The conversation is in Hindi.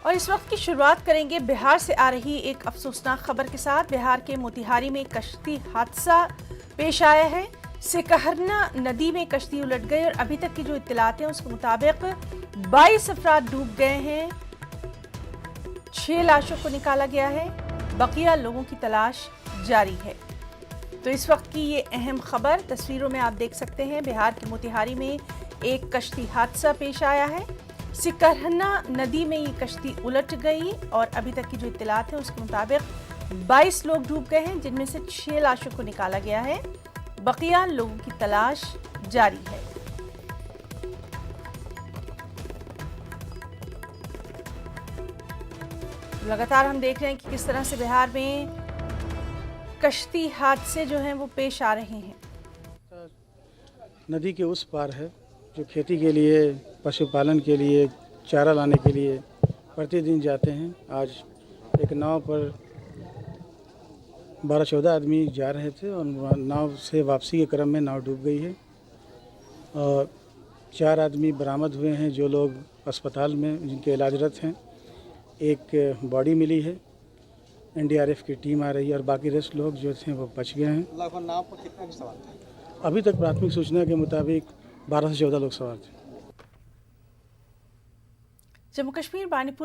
और इस वक्त की शुरुआत करेंगे बिहार से आ रही एक अफसोसनाक खबर के साथ। बिहार के मोतिहारी में कश्ती हादसा पेश आया है। सिकहरना नदी में कश्ती उलट गई और अभी तक की जो इत्तलात हैं उसके मुताबिक 22 अफराद डूब गए हैं। 6 लाशों को निकाला गया है, बकिया लोगों की तलाश जारी है। तो इस वक्त की ये अहम खबर तस्वीरों में आप देख सकते हैं। बिहार के मोतिहारी में एक कश्ती हादसा पेश आया है। सिकहरना नदी में ये कश्ती उलट गई और अभी तक की जो इत्तलात है उसके मुताबिक 22 लोग डूब गए हैं, जिनमें से 6 लाशों को निकाला गया है। बकिया लोगों की तलाश जारी है। लगातार हम देख रहे हैं कि किस तरह से बिहार में कश्ती हादसे जो हैं वो पेश आ रहे हैं। नदी के उस पार है जो खेती के लिए, पशुपालन के लिए, चारा लाने के लिए प्रतिदिन जाते हैं। आज एक नाव पर 12-14 आदमी जा रहे थे और नाव से वापसी के क्रम में नाव डूब गई है और 4 आदमी बरामद हुए हैं जो लोग अस्पताल में जिनके इलाजरत हैं। एक बॉडी मिली है, एनडीआरएफ की टीम आ रही है और बाकी रेस्ट लोग जो थे वो बच गए हैं। लगभग नाव पर कितने सवार थे? अभी तक प्राथमिक सूचना के मुताबिक 12 से 14 लोग सवार थे। जम्मू कश्मीर बानीपुरा